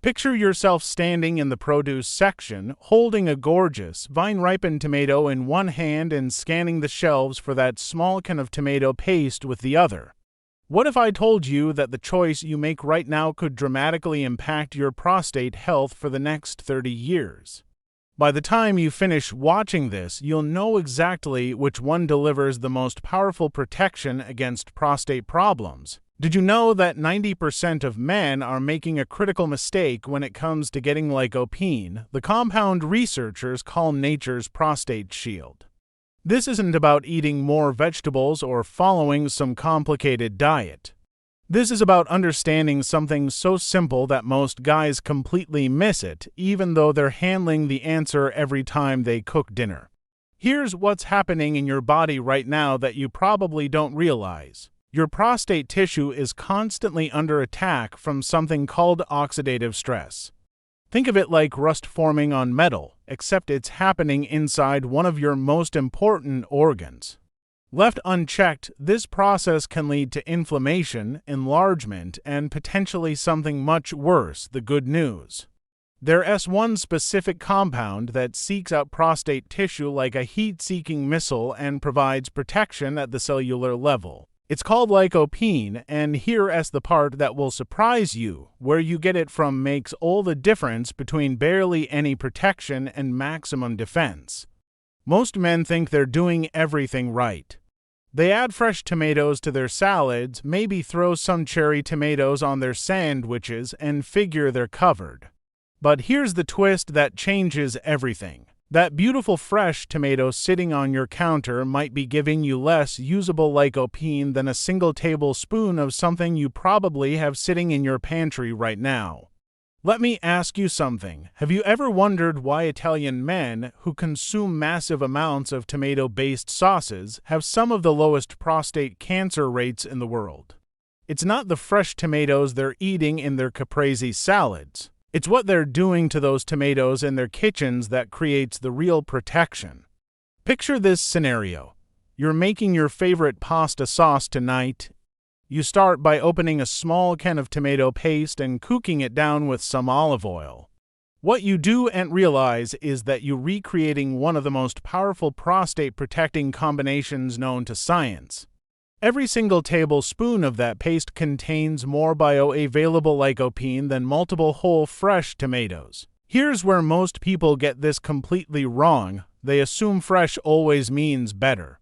Picture yourself standing in the produce section, holding a gorgeous, vine-ripened tomato in one hand and scanning the shelves for that small can of tomato paste with the other. What if I told you that the choice you make right now could dramatically impact your prostate health for the next 30 years? By the time you finish watching this, you'll know exactly which one delivers the most powerful protection against prostate problems. Did you know that 90% of men are making a critical mistake when it comes to getting lycopene, the compound researchers call nature's prostate shield? This isn't about eating more vegetables or following some complicated diet. This is about understanding something so simple that most guys completely miss it, even though they're handling the answer every time they cook dinner. Here's what's happening in your body right now that you probably don't realize. Your prostate tissue is constantly under attack from something called oxidative stress. Think of it like rust forming on metal, except it's happening inside one of your most important organs. Left unchecked, this process can lead to inflammation, enlargement, and potentially something much worse, the good news. There's one specific compound that seeks out prostate tissue like a heat-seeking missile and provides protection at the cellular level. It's called lycopene, and here's the part that will surprise you. Where you get it from makes all the difference between barely any protection and maximum defense. Most men think they're doing everything right. They add fresh tomatoes to their salads, maybe throw some cherry tomatoes on their sandwiches, and figure they're covered. But here's the twist that changes everything. That beautiful fresh tomato sitting on your counter might be giving you less usable lycopene than a single tablespoon of something you probably have sitting in your pantry right now. Let me ask you something. Have you ever wondered why Italian men, who consume massive amounts of tomato-based sauces, have some of the lowest prostate cancer rates in the world? It's not the fresh tomatoes they're eating in their caprese salads. It's what they're doing to those tomatoes in their kitchens that creates the real protection. Picture this scenario. You're making your favorite pasta sauce tonight. You start by opening a small can of tomato paste and cooking it down with some olive oil. What you do and realize is that you're recreating one of the most powerful prostate-protecting combinations known to science. Every single tablespoon of that paste contains more bioavailable lycopene than multiple whole fresh tomatoes. Here's where most people get this completely wrong. They assume fresh always means better.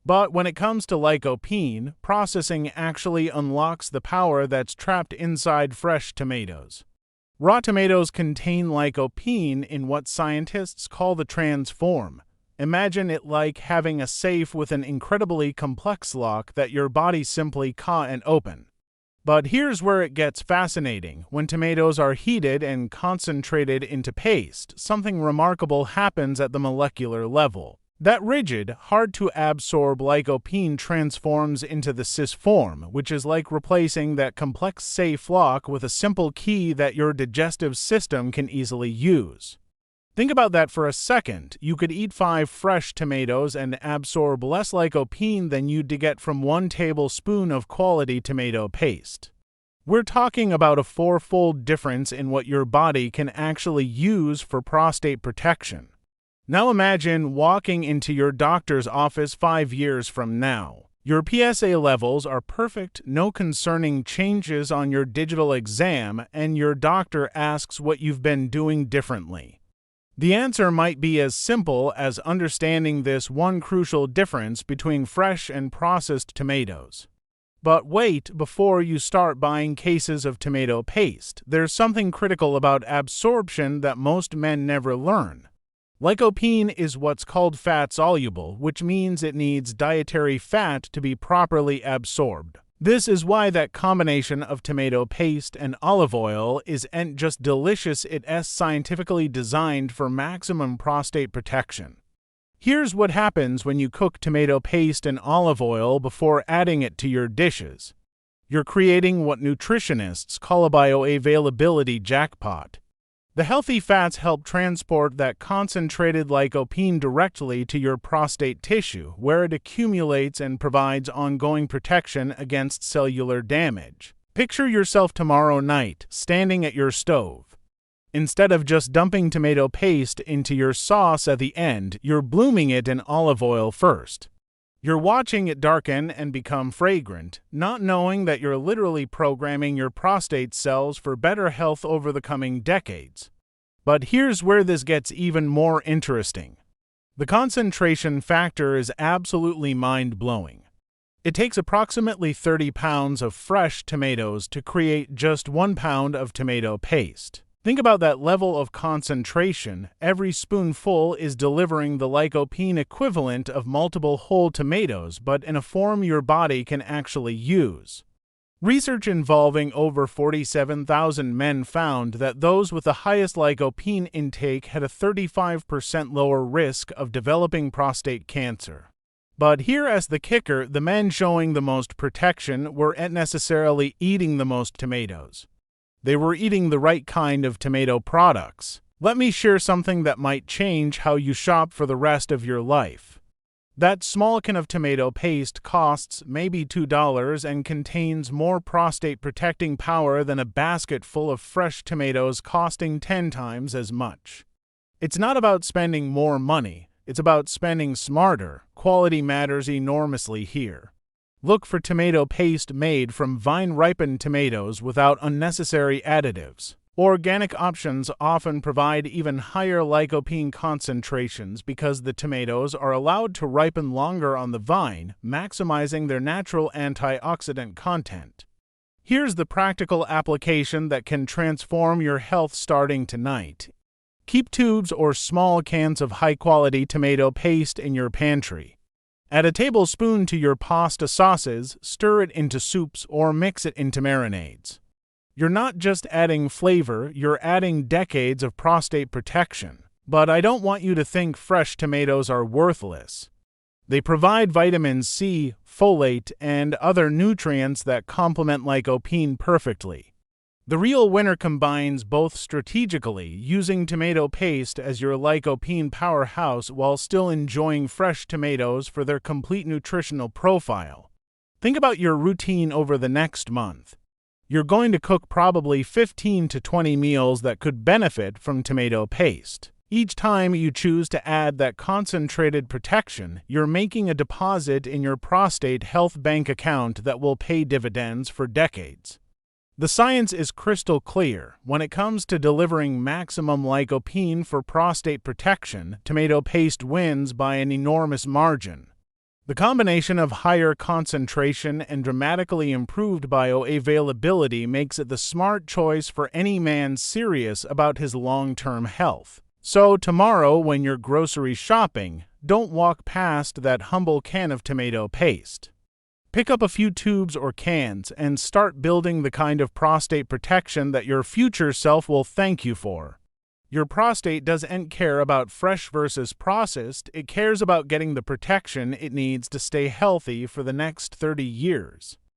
But when it comes to lycopene, processing actually unlocks the power that's trapped inside fresh tomatoes. Raw tomatoes contain lycopene in what scientists call the trans form. Imagine it like having a safe with an incredibly complex lock that your body simply can't open. But here's where it gets fascinating. When tomatoes are heated and concentrated into paste, something remarkable happens at the molecular level. That rigid, hard-to-absorb lycopene transforms into the cis form, which is like replacing that complex safe lock with a simple key that your digestive system can easily use. Think about that for a second. You could eat 5 fresh tomatoes and absorb less lycopene than you'd get from 1 tablespoon of quality tomato paste. We're talking about a 4-fold difference in what your body can actually use for prostate protection. Now imagine walking into your doctor's office 5 years from now. Your PSA levels are perfect, no concerning changes on your digital exam, and your doctor asks what you've been doing differently. The answer might be as simple as understanding this one crucial difference between fresh and processed tomatoes. But wait, before you start buying cases of tomato paste, there's something critical about absorption that most men never learn. Lycopene is what's called fat-soluble, which means it needs dietary fat to be properly absorbed. This is why that combination of tomato paste and olive oil isn't just delicious, it's scientifically designed for maximum prostate protection. Here's what happens when you cook tomato paste and olive oil before adding it to your dishes. You're creating what nutritionists call a bioavailability jackpot. The healthy fats help transport that concentrated lycopene directly to your prostate tissue, where it accumulates and provides ongoing protection against cellular damage. Picture yourself tomorrow night, standing at your stove. Instead of just dumping tomato paste into your sauce at the end, you're blooming it in olive oil first. You're watching it darken and become fragrant, not knowing that you're literally programming your prostate cells for better health over the coming decades. But here's where this gets even more interesting. The concentration factor is absolutely mind-blowing. It takes approximately 30 pounds of fresh tomatoes to create just 1 pound of tomato paste. Think about that level of concentration. Every spoonful is delivering the lycopene equivalent of multiple whole tomatoes, but in a form your body can actually use. Research involving over 47,000 men found that those with the highest lycopene intake had a 35% lower risk of developing prostate cancer. But here as the kicker, the men showing the most protection weren't necessarily eating the most tomatoes. They were eating the right kind of tomato products. Let me share something that might change how you shop for the rest of your life. That small can of tomato paste costs maybe $2 and contains more prostate protecting power than a basket full of fresh tomatoes costing 10 times as much. It's not about spending more money, it's about spending smarter. Quality matters enormously here. Look for tomato paste made from vine-ripened tomatoes without unnecessary additives. Organic options often provide even higher lycopene concentrations because the tomatoes are allowed to ripen longer on the vine, maximizing their natural antioxidant content. Here's the practical application that can transform your health starting tonight. Keep tubes or small cans of high-quality tomato paste in your pantry. Add a tablespoon to your pasta sauces, stir it into soups, or mix it into marinades. You're not just adding flavor, you're adding decades of prostate protection. But I don't want you to think fresh tomatoes are worthless. They provide vitamin C, folate, and other nutrients that complement lycopene perfectly. The real winner combines both strategically, using tomato paste as your lycopene powerhouse while still enjoying fresh tomatoes for their complete nutritional profile. Think about your routine over the next month. You're going to cook probably 15 to 20 meals that could benefit from tomato paste. Each time you choose to add that concentrated protection, you're making a deposit in your prostate health bank account that will pay dividends for decades. The science is crystal clear. When it comes to delivering maximum lycopene for prostate protection, tomato paste wins by an enormous margin. The combination of higher concentration and dramatically improved bioavailability makes it the smart choice for any man serious about his long-term health. So tomorrow, when you're grocery shopping, don't walk past that humble can of tomato paste. Pick up a few tubes or cans and start building the kind of prostate protection that your future self will thank you for. Your prostate doesn't care about fresh versus processed, it cares about getting the protection it needs to stay healthy for the next 30 years.